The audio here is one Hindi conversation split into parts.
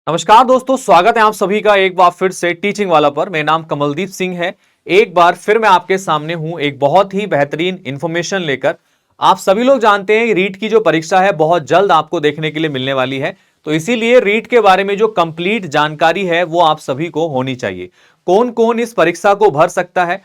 नमस्कार दोस्तों, स्वागत है आप सभी का एक बार फिर से टीचिंग वाला पर। मेरा नाम कमलदीप सिंह है। एक बार फिर मैं आपके सामने हूं एक बहुत ही बेहतरीन इंफॉर्मेशन लेकर। आप सभी लोग जानते हैं रीट की जो परीक्षा है बहुत जल्द आपको देखने के लिए मिलने वाली है, तो इसीलिए रीट के बारे में जो कंप्लीट जानकारी है वो आप सभी को होनी चाहिए। कौन कौन इस परीक्षा को भर सकता है,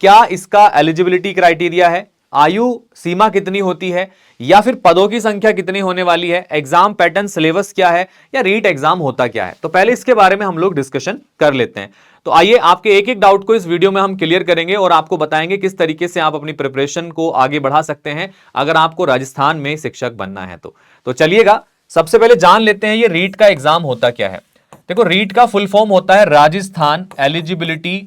क्या इसका एलिजिबिलिटी क्राइटेरिया है, आयु सीमा कितनी होती है, या फिर पदों की संख्या कितनी होने वाली है, एग्जाम पैटर्न सिलेबस क्या है, या रीट एग्जाम होता क्या है। तो पहले इसके बारे में हम लोग डिस्कशन कर लेते हैं। तो आइए आपके एक एक डाउट को इस वीडियो में हम क्लियर करेंगे और आपको बताएंगे किस तरीके से आप अपनी प्रिपरेशन को आगे बढ़ा सकते हैं अगर आपको राजस्थान में शिक्षक बनना है तो चलिएगा सबसे पहले जान लेते हैं ये रीट का एग्जाम होता क्या है। देखो, रीट का फुल फॉर्म होता है Rajasthan eligibility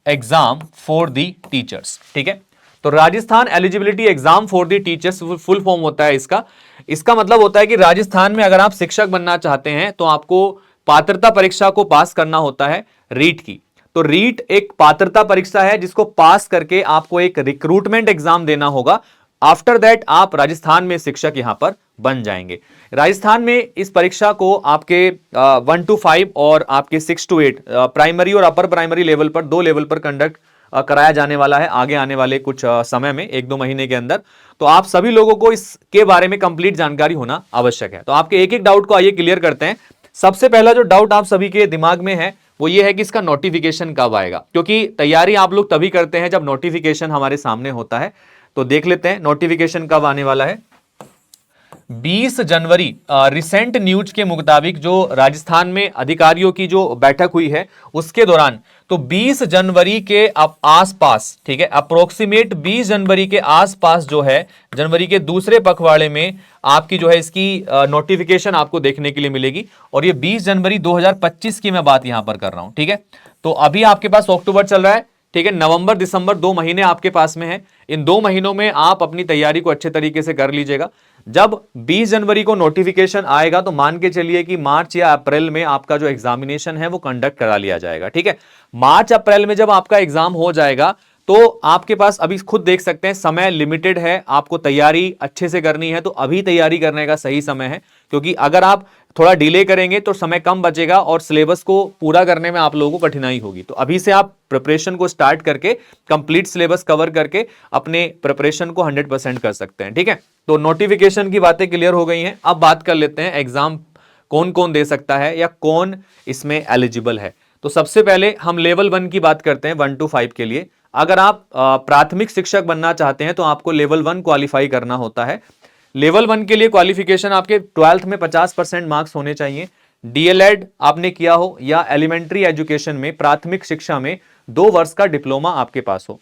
exam for the teachers. ठीक है, तो Rajasthan eligibility exam for the teachers full form होता है इसका मतलब होता है कि राजस्थान में अगर आप शिक्षक बनना चाहते हैं तो आपको पात्रता परीक्षा को पास करना होता है रीट की। तो रीट एक पात्रता परीक्षा है जिसको पास करके आपको एक रिक्रूटमेंट एग्जाम देना होगा। आफ्टर दैट आप राजस्थान में शिक्षक यहां पर बन जाएंगे। राजस्थान में इस परीक्षा को आपके 1 to 5 और आपके 6 to 8 प्राइमरी और अपर प्राइमरी लेवल पर, दो लेवल पर कंडक्ट कराया जाने वाला है आगे आने वाले कुछ समय में, 1-2 महीने के अंदर। तो आप सभी लोगों को इसके बारे में कंप्लीट जानकारी होना आवश्यक है। तो आपके एक एक डाउट को आइए क्लियर करते हैं। सबसे पहला जो डाउट आप सभी के दिमाग में है वो ये है कि इसका नोटिफिकेशन कब आएगा, क्योंकि तैयारी आप लोग तभी करते हैं जब नोटिफिकेशन हमारे सामने होता है। तो देख लेते हैं नोटिफिकेशन कब आने वाला है। 20 जनवरी रिसेंट न्यूज के मुताबिक जो राजस्थान में अधिकारियों की जो बैठक हुई है उसके दौरान, तो 20 जनवरी के आसपास, ठीक है, अप्रोक्सीमेट 20 जनवरी के आसपास जो है, जनवरी के दूसरे पखवाड़े में आपकी जो है इसकी नोटिफिकेशन आपको देखने के लिए मिलेगी। और ये 20 जनवरी 2025 की मैं बात यहां पर कर रहा हूं। ठीक है, तो अभी आपके पास अक्टूबर चल रहा है, ठीक है, नवंबर दिसंबर 2 महीने आपके पास में है। इन 2 महीनों में आप अपनी तैयारी को अच्छे तरीके से कर लीजिएगा। जब 20 जनवरी को नोटिफिकेशन आएगा तो मान के चलिए कि मार्च या अप्रैल में आपका जो एग्जामिनेशन है वो कंडक्ट करा लिया जाएगा। ठीक है, मार्च अप्रैल में जब आपका एग्जाम हो जाएगा तो आपके पास, अभी खुद देख सकते हैं, समय लिमिटेड है, आपको तैयारी अच्छे से करनी है। तो अभी तैयारी करने का सही समय है, क्योंकि अगर आप थोड़ा डिले करेंगे तो समय कम बचेगा और सिलेबस को पूरा करने में आप लोगों को कठिनाई होगी। तो अभी से आप प्रिपरेशन को स्टार्ट करके कंप्लीट सिलेबस कवर करके अपने प्रिपरेशन को 100% कर सकते हैं। ठीक है, तो नोटिफिकेशन की बातें क्लियर हो गई हैं। अब बात कर लेते हैं एग्जाम कौन कौन दे सकता है या कौन इसमें एलिजिबल है। तो सबसे पहले हम लेवल 1 की बात करते हैं, 1 to 5 के लिए। अगर आप प्राथमिक शिक्षक बनना चाहते हैं तो आपको लेवल 1 क्वालिफाई करना होता है। लेवल 1 के लिए क्वालिफिकेशन आपके 12th में 50% मार्क्स होने चाहिए। डीएलएड आपने किया हो या एलिमेंट्री एजुकेशन में, प्राथमिक शिक्षा में 2 वर्ष का डिप्लोमा आपके पास हो,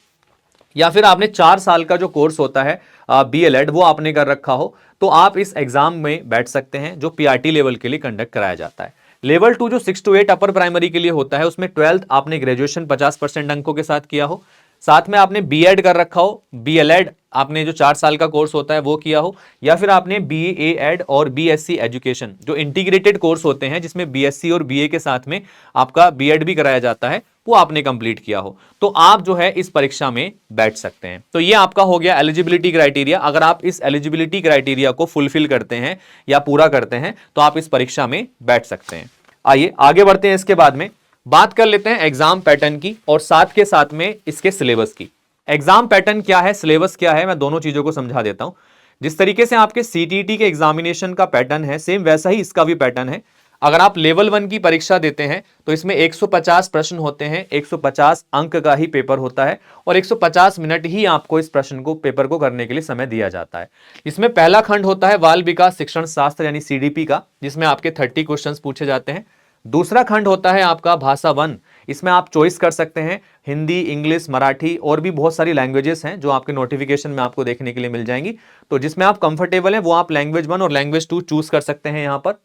या फिर आपने 4 साल का जो कोर्स होता है बीएलएड वो आपने कर रखा हो, तो आप इस एग्जाम में बैठ सकते हैं जो पीआरटी लेवल के लिए कंडक्ट कराया जाता है। लेवल 2 जो 6 to 8 अपर प्राइमरी के लिए होता है उसमें 12th आपने ग्रेजुएशन 50% अंकों के साथ किया हो, साथ में आपने बीएड कर रखा हो, बीएलएड आपने जो 4 साल का कोर्स होता है वो किया हो, या फिर आपने बीएएड और बीएससी एजुकेशन जो इंटीग्रेटेड कोर्स होते हैं जिसमें बीएससी और बीए के साथ में आपका बीएड भी कराया जाता है, वो आपने कंप्लीट किया हो, तो आप जो है इस परीक्षा में बैठ सकते हैं। तो ये आपका हो गया एलिजिबिलिटी क्राइटेरिया। अगर आप इस एलिजिबिलिटी क्राइटेरिया को फुलफिल करते हैं या पूरा करते हैं तो आप इस परीक्षा में बैठ सकते हैं। आइए आगे बढ़ते हैं। इसके बाद में बात कर लेते हैं एग्जाम पैटर्न की और साथ के साथ में इसके सिलेबस की। एग्जाम पैटर्न क्या है, सिलेबस क्या है, मैं दोनों चीजों को समझा देता हूं। जिस तरीके से आपके सीटीईटी के एग्जामिनेशन का पैटर्न है, सेम वैसा ही इसका भी पैटर्न है। अगर आप लेवल 1 की परीक्षा देते हैं तो इसमें 150 प्रश्न होते हैं, 150 अंक का ही पेपर होता है और 150 मिनट ही आपको इस प्रश्न को, पेपर को करने के लिए समय दिया जाता है। इसमें पहला खंड होता है बाल विकास शिक्षण शास्त्र यानी सीडीपी का, जिसमें आपके 30 क्वेश्चंस पूछे जाते हैं। दूसरा खंड होता है आपका भाषा 1, इसमें आप चॉइस कर सकते हैं हिंदी, इंग्लिश, मराठी और भी बहुत सारी लैंग्वेजेस हैं जो आपके नोटिफिकेशन में आपको देखने के लिए मिल जाएंगी। तो जिसमें आप कंफर्टेबल हैं वो आप लैंग्वेज 1 और लैंग्वेज 2 चूज कर सकते हैं। यहाँ पर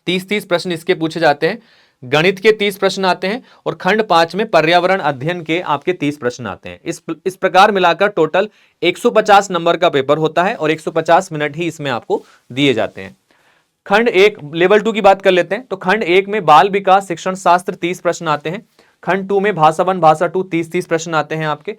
30-30 प्रश्न इसके पूछे जाते हैं। गणित के 30 प्रश्न आते हैं और खंड 5 में पर्यावरण अध्ययन के आपके 30 प्रश्न आते हैं। इस प्रकार मिलाकर टोटल 150 नंबर का पेपर होता है और 150 मिनट ही इसमें आपको दिए जाते हैं। खंड 1 लेवल 2 की बात कर लेते हैं। तो खंड 1 में बाल विकास शिक्षण शास्त्र 30 प्रश्न आते हैं। खंड 2 में भाषा 1 भाषा 2 30-30 प्रश्न आते हैं आपके।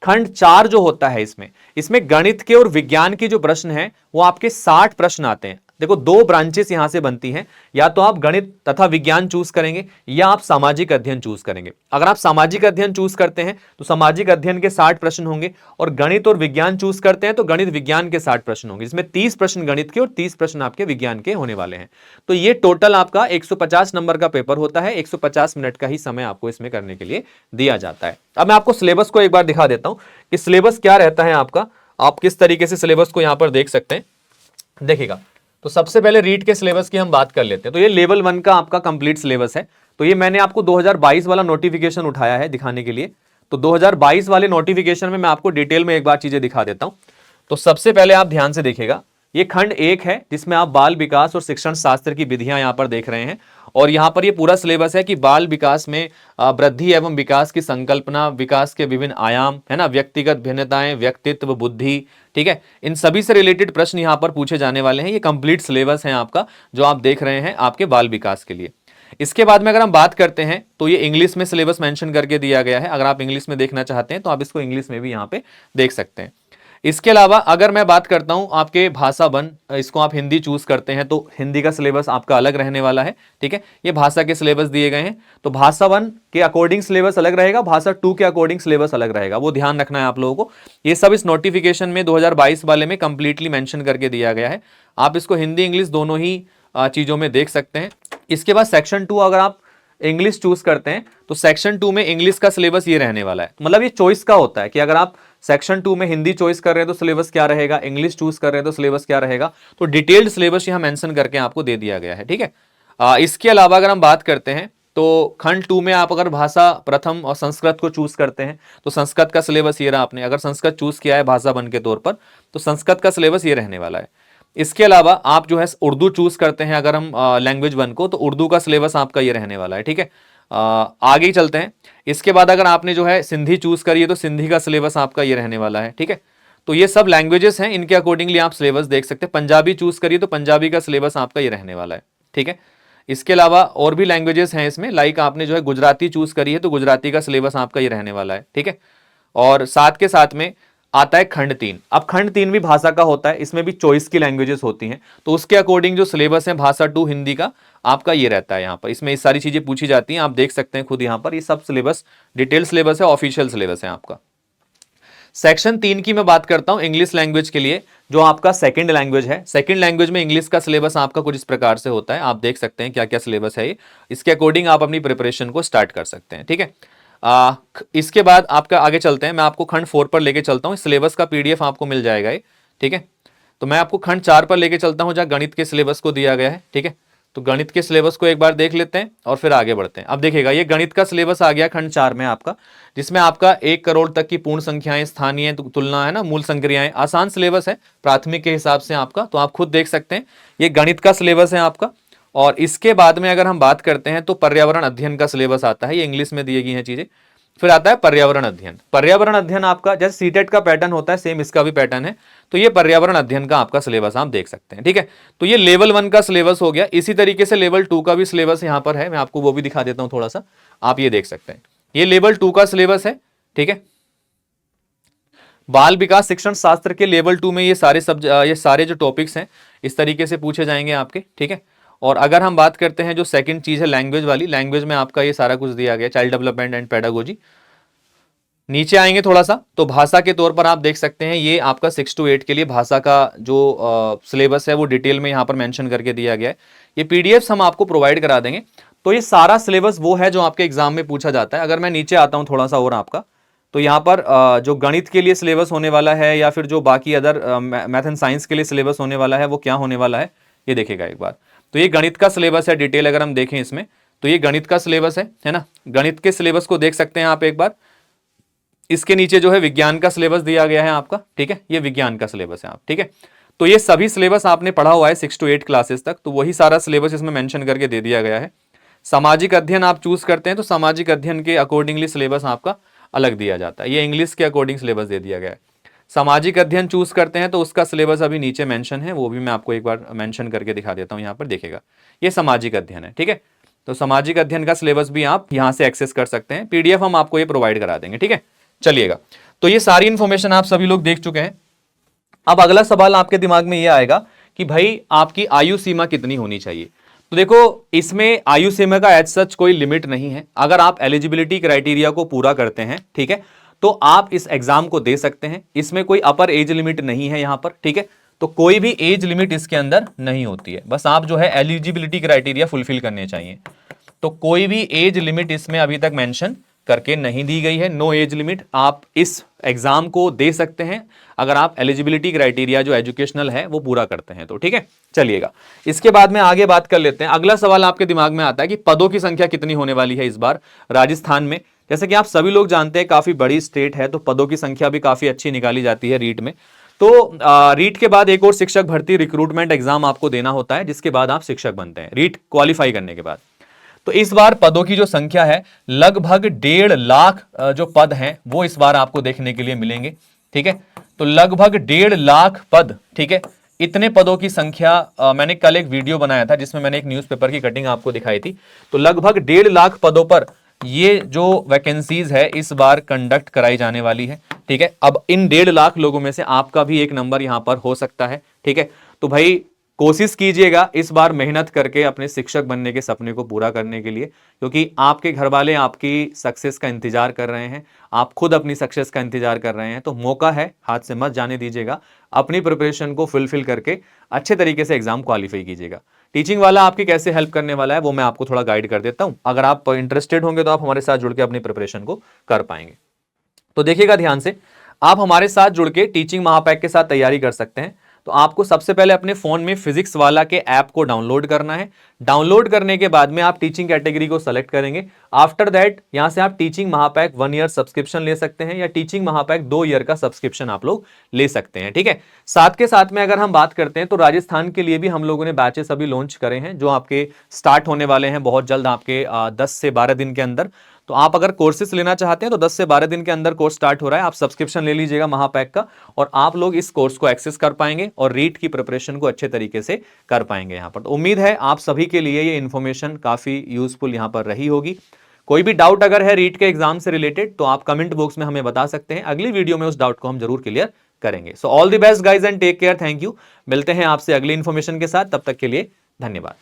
खंड 4 जो होता है इसमें गणित के और विज्ञान के जो प्रश्न हैं वो आपके 60 प्रश्न आते हैं। देखो दो ब्रांचेस यहां से बनती हैं, या तो आप गणित तथा विज्ञान चूज करेंगे या आप सामाजिक अध्ययन चूज करेंगे। अगर आप सामाजिक अध्ययन चूज करते हैं तो सामाजिक अध्ययन के 60 प्रश्न होंगे, और गणित और विज्ञान चूज करते हैं तो गणित विज्ञान के 60 प्रश्न होंगे, जिसमें 30 प्रश्न गणित के और 30 प्रश्न आपके विज्ञान के होने वाले हैं। तो ये टोटल आपका 150 नंबर का पेपर होता है, 150 मिनट का ही समय आपको इसमें करने के लिए दिया जाता है। अब मैं आपको सिलेबस को एक बार दिखा देता हूं कि सिलेबस क्या रहता है आपका, आप किस तरीके से सिलेबस को यहां पर देख सकते हैं। देखिएगा, तो सबसे पहले रीट के सिलेबस की हम बात कर लेते हैं। तो ये लेवल 1 का आपका कंप्लीट सिलेबस है। तो ये मैंने आपको 2022 वाला नोटिफिकेशन उठाया है दिखाने के लिए। तो 2022 वाले नोटिफिकेशन में मैं आपको डिटेल में एक बार चीजें दिखा देता हूं। तो सबसे पहले आप ध्यान से देखिएगा, ये खंड 1 है जिसमें आप बाल विकास और शिक्षण शास्त्र की विधियां यहां पर देख रहे हैं, और यहां पर ये पूरा सिलेबस है कि बाल विकास में वृद्धि एवं विकास की संकल्पना, विकास के विभिन्न आयाम, है ना, व्यक्तिगत भिन्नताएं, व्यक्तित्व, बुद्धि, ठीक है, इन सभी से रिलेटेड प्रश्न यहां पर पूछे जाने वाले हैं। ये कंप्लीट सिलेबस है आपका जो आप देख रहे हैं आपके बाल विकास के लिए। इसके बाद में अगर हम बात करते हैं तो ये इंग्लिश में सिलेबस मेंशन करके दिया गया है। अगर आप इंग्लिश में देखना चाहते हैं तो आप इसको इंग्लिश में भी यहां पे देख सकते हैं। इसके अलावा अगर मैं बात करता हूं आपके भाषा वन, इसको आप हिंदी चूज करते हैं तो हिंदी का सिलेबस आपका अलग रहने वाला है, ठीक है। ये भाषा के सिलेबस दिए गए हैं, तो भाषा वन के अकॉर्डिंग सिलेबस अलग रहेगा, भाषा 2 के अकॉर्डिंग सिलेबस अलग रहेगा, वो ध्यान रखना है आप लोगों को। ये सब इस नोटिफिकेशन में 2022 वाले में कंप्लीटली मेंशन करके दिया गया है। आप इसको हिंदी इंग्लिश दोनों ही चीजों में देख सकते हैं। इसके बाद सेक्शन 2 अगर आप इंग्लिश चूज करते हैं तो सेक्शन 2 में इंग्लिश का सिलेबस ये रहने वाला है। मतलब ये चॉइस का होता है कि अगर आप सेक्शन 2 में हिंदी चॉइस कर रहे हैं तो सिलेबस क्या रहेगा, इंग्लिश चूज कर रहे हैं तो सिलेबस क्या रहेगा। तो डिटेल्ड सिलेबस यहां मेंशन करके आपको दे दिया गया है, ठीक है। इसके अलावा अगर हम बात करते हैं तो खंड 2 में आप अगर भाषा प्रथम और संस्कृत को चूज करते हैं तो संस्कृत का सिलेबस ये रहा। आपने अगर संस्कृत चूज किया है भाषा वन के तौर पर तो संस्कृत का सिलेबस ये रहने वाला है। इसके अलावा आप जो है उर्दू चूज करते हैं अगर हम लैंग्वेज वन को, तो उर्दू का सिलेबस आपका ये रहने वाला है, ठीक है। आगे ही चलते हैं। इसके बाद अगर आपने जो है सिंधी चूज करी है तो सिंधी का सिलेबस आपका ये रहने वाला है, ठीक है। तो ये सब लैंग्वेजेस हैं, इनके अकॉर्डिंगली आप सिलेबस देख सकते हैं। पंजाबी चूज करिए तो पंजाबी का सिलेबस आपका ये रहने वाला है, ठीक है। इसके अलावा और भी लैंग्वेजेस हैं इसमें, लाइक आपने जो है गुजराती चूज करी है तो गुजराती का सिलेबस आपका ये रहने वाला है, ठीक है। और साथ के साथ में आता है खंड 3। अब खंड 3 भी भाषा का होता है, इसमें भी चॉइस की लैंग्वेजेस होती हैं, तो उसके अकॉर्डिंग जो सिलेबस है भाषा 2 हिंदी का आपका ये रहता है। यहाँ पर इसमें ये सारी चीजें पूछी जाती हैं, आप देख सकते हैं खुद यहाँ पर। ये सब सिलेबस डिटेल सिलेबस है, ऑफिशियल सिलेबस है आपका। सेक्शन 3 की मैं बात करता हूं इंग्लिश लैंग्वेज के लिए, जो आपका सेकंड लैंग्वेज है। सेकंड लैंग्वेज में इंग्लिश का सिलेबस आपका कुछ इस प्रकार से होता है, आप देख सकते हैं क्या क्या सिलेबस है ये। इसके अकॉर्डिंग आप अपनी प्रिपरेशन को स्टार्ट कर सकते हैं, ठीक है। इसके बाद आपका आगे चलते हैं, मैं आपको खंड 4 पर लेके चलता हूं। सिलेबस का पीडीएफ आपको मिल जाएगा ये, ठीक है। तो मैं आपको खंड 4 पर लेके चलता हूं जहां गणित के सिलेबस को दिया गया है, ठीक है। तो गणित के सिलेबस को एक बार देख लेते हैं और फिर आगे बढ़ते हैं। अब देखिएगा, ये गणित का सिलेबस आ गया खंड 4 में आपका, जिसमें आपका 1 करोड़ तक की पूर्ण संख्याएं, स्थानीय तुलना, है ना, मूल संक्रियाएं, आसान सिलेबस है प्राथमिक के हिसाब से आपका, तो आप खुद देख सकते हैं। ये गणित का सिलेबस है आपका। और इसके बाद में अगर हम बात करते हैं तो पर्यावरण अध्ययन का सिलेबस आता है, ये इंग्लिश में दी गई है चीजें। फिर आता है पर्यावरण अध्ययन। पर्यावरण अध्ययन आपका जैसे सीटेट का पैटर्न होता है, सेम इसका भी पैटर्न है। तो ये पर्यावरण अध्ययन का आपका सिलेबस आप देख सकते हैं, ठीक है। तो ये लेवल 1 का सिलेबस हो गया। इसी तरीके से लेवल 2 का भी सिलेबस यहां पर है, मैं आपको वो भी दिखा देता हूं थोड़ा सा, आप ये देख सकते हैं। ये लेवल 2 का सिलेबस है, ठीक है। बाल विकास शिक्षण शास्त्र के लेवल 2 में ये सारे जो टॉपिक्स हैं इस तरीके से पूछे जाएंगे आपके, ठीक है। और अगर हम बात करते हैं जो सेकंड चीज है लैंग्वेज वाली, लैंग्वेज में आपका ये सारा कुछ दिया गया, चाइल्ड डेवलपमेंट एंड पेडागोजी। नीचे आएंगे थोड़ा सा तो भाषा के तौर पर आप देख सकते हैं ये आपका 6 to 8 के लिए भाषा का जो सिलेबस है वो डिटेल में यहाँ पर मेंशन करके दिया गया है। ये पीडीएफ्स हम आपको प्रोवाइड करा देंगे। तो ये सारा सिलेबस वो है जो आपके एग्जाम में पूछा जाता है। अगर मैं नीचे आता हूँ थोड़ा सा और आपका, तो यहाँ पर जो गणित के लिए सिलेबस होने वाला है या फिर जो बाकी अदर मैथ एंड साइंस के लिए सिलेबस होने वाला है वो क्या होने वाला है ये देखेगा एक बार। तो ये गणित का सिलेबस है डिटेल, अगर हम देखें इसमें तो ये गणित का सिलेबस है ना। गणित के सिलेबस को देख सकते हैं आप एक बार। इसके नीचे जो है विज्ञान का सिलेबस दिया गया है आपका, ठीक है। ये विज्ञान का सिलेबस है आप, ठीक है। तो ये सभी सिलेबस आपने पढ़ा हुआ है 6 to 8 क्लासेस तक, तो वही सारा सिलेबस इसमें मेंशन करके दे दिया गया है। सामाजिक अध्ययन आप चूज करते हैं तो सामाजिक अध्ययन के अकॉर्डिंगली सिलेबस आपका अलग दिया जाता है। ये इंग्लिश के अकॉर्डिंग सिलेबस दे दिया गया है। सामाजिक अध्ययन चूज करते हैं तो उसका सिलेबस अभी नीचे मेंशन है, वो भी मैं आपको एक बार मेंशन करके दिखा देता हूं। यहाँ पर देखिएगा, ये सामाजिक अध्ययन है, ठीक है। तो सामाजिक अध्ययन का सिलेबस भी आप यहाँ से एक्सेस कर सकते हैं, पीडीएफ हम आपको ये प्रोवाइड करा देंगे, ठीक है। चलिएगा, तो ये सारी इंफॉर्मेशन आप सभी लोग देख चुके हैं। अब अगला सवाल आपके दिमाग में ये आएगा कि भाई आपकी आयु सीमा कितनी होनी चाहिए। तो देखो इसमें आयु सीमा का एज सच कोई लिमिट नहीं है। अगर आप एलिजिबिलिटी क्राइटेरिया को पूरा करते हैं, ठीक है, तो आप इस एग्जाम को दे सकते हैं। इसमें कोई अपर एज लिमिट नहीं है यहां पर, ठीक है। तो कोई भी एज लिमिट इसके अंदर नहीं होती है, बस आप जो है एलिजिबिलिटी क्राइटेरिया फुलफिल करने चाहिए। तो कोई भी एज लिमिट इसमें अभी तक मेंशन करके नहीं दी गई है, नो एज लिमिट। आप इस एग्जाम को दे सकते हैं अगर आप एलिजिबिलिटी क्राइटेरिया जो एजुकेशनल है वो पूरा करते हैं तो, ठीक है। चलिएगा, इसके बाद में आगे बात कर लेते हैं। अगला सवाल आपके दिमाग में आता है कि पदों की संख्या कितनी होने वाली है इस बार राजस्थान में। जैसे कि आप सभी लोग जानते हैं काफी बड़ी स्टेट है, तो पदों की संख्या भी काफी अच्छी निकाली जाती है रीट में। तो रीट के बाद एक और शिक्षक भर्ती रिक्रूटमेंट एग्जाम आपको देना होता है, जिसके बाद आप शिक्षक बनते हैं रीट क्वालिफाई करने के बाद। तो इस बार पदों की जो संख्या है लगभग 1.5 लाख जो पद हैं वो इस बार आपको देखने के लिए मिलेंगे, ठीक है। तो लगभग 1.5 लाख पद, ठीक है। इतने पदों की संख्या मैंने कल एक वीडियो बनाया था जिसमें मैंने एक न्यूज़पेपर की कटिंग आपको दिखाई थी। तो लगभग 1.5 लाख पदों पर ये जो वैकेंसीज है इस बार कंडक्ट कराई जाने वाली है, ठीक है। अब इन 1.5 लाख लोगों में से आपका भी एक नंबर यहां पर हो सकता है, ठीक है। तो भाई कोशिश कीजिएगा इस बार मेहनत करके अपने शिक्षक बनने के सपने को पूरा करने के लिए, क्योंकि आपके घर वाले आपकी सक्सेस का इंतजार कर रहे हैं, आप खुद अपनी सक्सेस का इंतजार कर रहे हैं। तो मौका है, हाथ से मत जाने दीजिएगा। अपनी प्रिपरेशन को फुलफिल करके अच्छे तरीके से एग्जाम क्वालिफाई कीजिएगा। टीचिंग वाला आपकी कैसे हेल्प करने वाला है वो मैं आपको थोड़ा गाइड कर देता हूं। अगर आप इंटरेस्टेड होंगे तो आप हमारे साथ जुड़ के अपनी प्रिपरेशन को कर पाएंगे। तो देखिएगा ध्यान से, आप हमारे साथ जुड़ के टीचिंग महापैक के साथ तैयारी कर सकते हैं। तो आपको सबसे पहले अपने फोन में फिजिक्स वाला के ऐप को डाउनलोड करना है। डाउनलोड करने के बाद में आप टीचिंग कैटेगरी को सेलेक्ट करेंगे। आफ्टर दैट यहां से आप टीचिंग महापैक 1 ईयर सब्सक्रिप्शन ले सकते हैं या टीचिंग महापैक 2 ईयर का सब्सक्रिप्शन आप लोग ले सकते हैं, ठीक है। साथ के साथ में अगर हम बात करते हैं तो राजस्थान के लिए भी हम लोगों ने बैचेस अभी लॉन्च करे हैं जो आपके स्टार्ट होने वाले हैं बहुत जल्द, आपके 10 से 12 दिन के अंदर। तो आप अगर कोर्सेस लेना चाहते हैं तो 10 से 12 दिन के अंदर कोर्स स्टार्ट हो रहा है। आप सब्सक्रिप्शन ले लीजिएगा महापैक का और आप लोग इस कोर्स को एक्सेस कर पाएंगे और रीट की प्रिपरेशन को अच्छे तरीके से कर पाएंगे यहां पर। तो उम्मीद है आप सभी के लिए ये इन्फॉर्मेशन काफी यूजफुल यहां पर रही होगी। कोई भी डाउट अगर है रीट के एग्जाम से रिलेटेड तो आप कमेंट बॉक्स में हमें बता सकते हैं। अगली वीडियो में उस डाउट को हम जरूर क्लियर करेंगे। So all the best guys and take care, thank you. मिलते हैं आपसे अगली इन्फॉर्मेशन के साथ, तब तक के लिए धन्यवाद।